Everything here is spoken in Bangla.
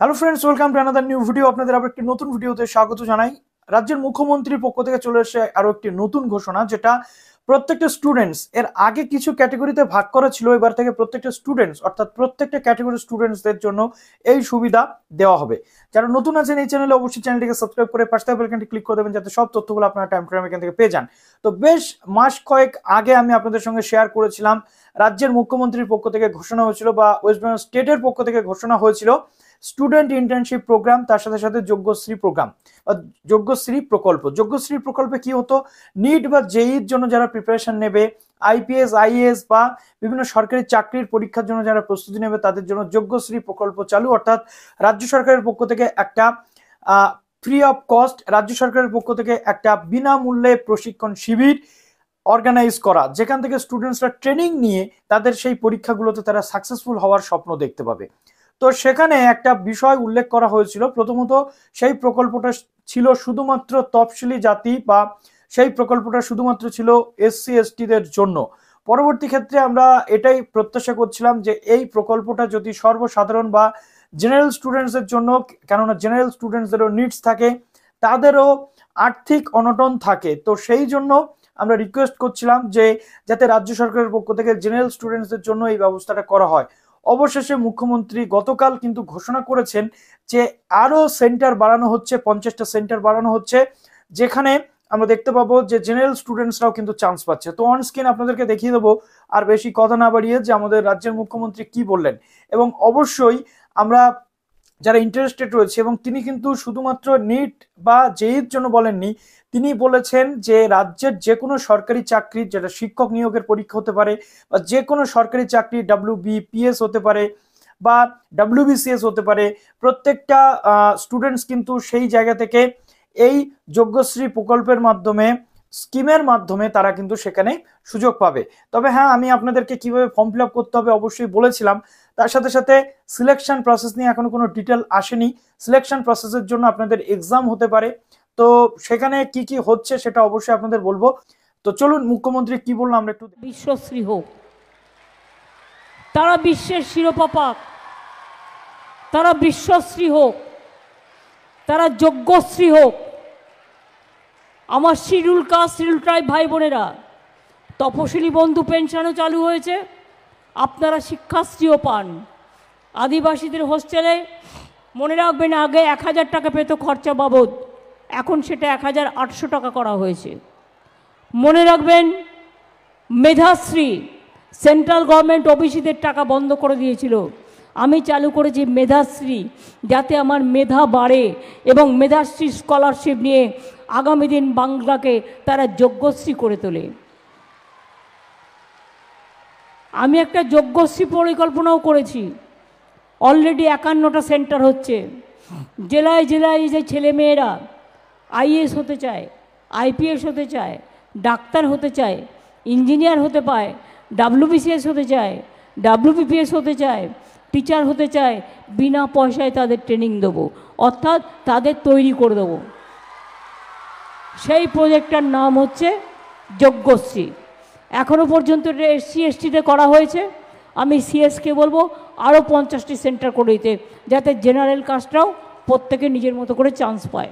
Hello friends, welcome to another new video. আপনাদের আবার একটি নতুন ভিডিওতে স্বাগত জানাই। রাজ্যের মুখ্যমন্ত্রীর পক্ষ থেকে চলে এসে আরো একটি নতুন ঘোষণা, যেটা প্রত্যেকটা স্টুডেন্টস, এর আগে কিছু ক্যাটাগরিতে ভাগ করা ছিল, এবার থেকে প্রত্যেকটা স্টুডেন্টস অর্থাৎ প্রত্যেকটা ক্যাটাগরি স্টুডেন্টসদের জন্য এই সুবিধা দেওয়া হবে। যারা নতুন আছেন এই চ্যানেলে, অবশ্যই চ্যানেলটিকে সাবস্ক্রাইব করে পাশে বেল আইকনটি ক্লিক করে দেবেন, যাতে সব তথ্যগুলো আপনারা টাইম টু টাইম এখান থেকে পেয়ে যান। তো বেশ মাস কয়েক আগে আমি আপনাদের সঙ্গে শেয়ার করেছিলাম, রাজ্যের মুখ্যমন্ত্রীর পক্ষ থেকে ঘোষণা হয়েছিল বা ওয়েস্ট বেঙ্গল স্টেটের পক্ষ থেকে ঘোষণা হয়েছিল স্টুডেন্ট ইন্টার্নশিপ প্রোগ্রাম, তার সাথে সাথে যোগ্যশ্রী প্রোগ্রাম, যোগ্যশ্রী প্রকল্প। যোগ্যশ্রী প্রকল্পে কি হতো, নিট বা জেইর জন্য যারা প্রিপারেশন নেবে, আইপিএস আইএএস বা বিভিন্ন সরকারি চাকরির পরীক্ষার জন্য যারা প্রস্তুতি নেবে, তাদের জন্য যোগ্যশ্রী প্রকল্প চালু। অর্থাৎ রাজ্য সরকারের পক্ষ থেকে একটা ফ্রি অফ কস্ট, রাজ্য সরকারের পক্ষ থেকে একটা বিনামূল্যে প্রশিক্ষণ শিবির অর্গানাইজ করা, যেখান থেকে স্টুডেন্টসরা ট্রেনিং নিয়ে তাদের সেই পরীক্ষাগুলোতে তারা সাকসেসফুল হওয়ার স্বপ্ন দেখতে পাবে। তো সেখানে একটা বিষয় উল্লেখ করা হয়েছিল। প্রথমত, সেই প্রকল্পটা ছিল শুধুমাত্র তফসিলি জাতি বা সেই প্রকল্পটা শুধুমাত্র ছিল এসসি এসটিদের জন্য। পরবর্তী ক্ষেত্রে আমরা এটাই প্রত্যাশা করছিলাম যে এই প্রকল্পটা যদি সর্বসাধারণ বা জেনারেল স্টুডেন্টসদের জন্য, কেননা জেনারেল স্টুডেন্টসদেরও নিডস থাকে, তাদেরও আর্থিক অনটন থাকে, তো সেই জন্য আমরা রিকোয়েস্ট করছিলাম যে যাতে রাজ্য সরকারের পক্ষ থেকে জেনারেল স্টুডেন্টসদের জন্য এই ব্যবস্থাটা করা হয়। অবশেষে মুখ্যমন্ত্রী গতকাল কিন্তু ঘোষণা করেছেন যে আরো সেন্টার বাড়ানো হচ্ছে, 50টা সেন্টার বাড়ানো হচ্ছে, যেখানে আমরা দেখতে পাবো যে জেনারেল স্টুডেন্টসরাও কিন্তু চান্স পাচ্ছে। তো অন স্ক্রিন আপনাদেরকে দেখিয়ে দেবো আর বেশি কথা না বাড়িয়ে যে আমাদের রাজ্যের মুখ্যমন্ত্রী কি বললেন। এবং অবশ্যই আমরা যারা ইন্টারেস্টেড রয়েছে, এবং তিনি কিন্তু শুধুমাত্র নিট বা জেইর জন্য বলেননি, তিনি বলেছেন যে রাজ্যের যে কোনো সরকারি চাকরি, যেটা শিক্ষক নিয়োগের পরীক্ষা হতে পারে বা যে কোনো সরকারি চাকরি, WBPS হতে পারে বা WBCS হতে পারে, প্রত্যেকটা স্টুডেন্টস কিন্তু সেই জায়গা থেকে এই যোগ্যশ্রী প্রকল্পের মাধ্যমে, স্কিমের মাধ্যমে তারা কিন্তু সেখানে সুযোগ পাবে। তবে হ্যাঁ, আমি আপনাদেরকে কিভাবে ফর্ম ফিল আপ করতে হবে অবশ্যই বলেছিলাম। তার সাথে সাথে সিলেকশন প্রসেস নিয়ে এখনো কোনো ডিটেল আসেনি। সিলেকশন প্রসেসের জন্য আপনাদের এক্সাম হতে পারে, তো সেখানে কি কি হচ্ছে সেটা অবশ্যই আপনাদের বলবো। তো চলুন মুখ্যমন্ত্রী কি বললো আমরা একটু। বিশ্বশ্রী হোক, তারা বিশ্বের শিরোপা পাক, তারা বিশ্বশ্রী হোক, তারা যোগ্যশ্রী হোক। আমার শিডিউল কাস্ট, শিডিউল ট্রাইব ভাই বোনেরা, তপশিলি বন্ধু পেনশনও চালু হয়েছে, আপনারা শিক্ষাশ্রীও পান। আদিবাসীদের হোস্টেলে মনে রাখবেন, আগে 1000 টাকা পেত খরচা বাবদ, এখন সেটা 1800 টাকা করা হয়েছে। মনে রাখবেন, মেধাশ্রী, সেন্ট্রাল গভর্নমেন্ট ওবিসিদের টাকা বন্ধ করে দিয়েছিল, আমি চালু করেছি মেধাশ্রী, যাতে আমার মেধা বাড়ে এবং মেধাশ্রী স্কলারশিপ নিয়ে আগামী দিন বাংলাকে তারা যোগ্যশ্রী করে তোলে। আমি একটা যোগ্যশ্রী পরিকল্পনাও করেছি, অলরেডি 51টা সেন্টার হচ্ছে। জেলায় জেলায় যে ছেলেমেয়েরা আইএএস হতে চায়, আইপিএস হতে চায়, ডাক্তার হতে চায়, ইঞ্জিনিয়ার হতে পায়, WBCS হতে চায়, WBPS হতে চায়, টিচার হতে চায়, বিনা পয়সায় তাদের ট্রেনিং দেবো, অর্থাৎ তাদের তৈরি করে দেবো। সেই প্রজেক্টটার নাম হচ্ছে যোগ্যশ্রী। এখনও পর্যন্ত এটা এসসি এসটিতে করা হয়েছে। আমি সিএসকে বলবো আরও 50টি সেন্টার করে দিতে, যাতে জেনারেল কাস্টরাও প্রত্যেকে নিজের মতো করে চান্স পায়।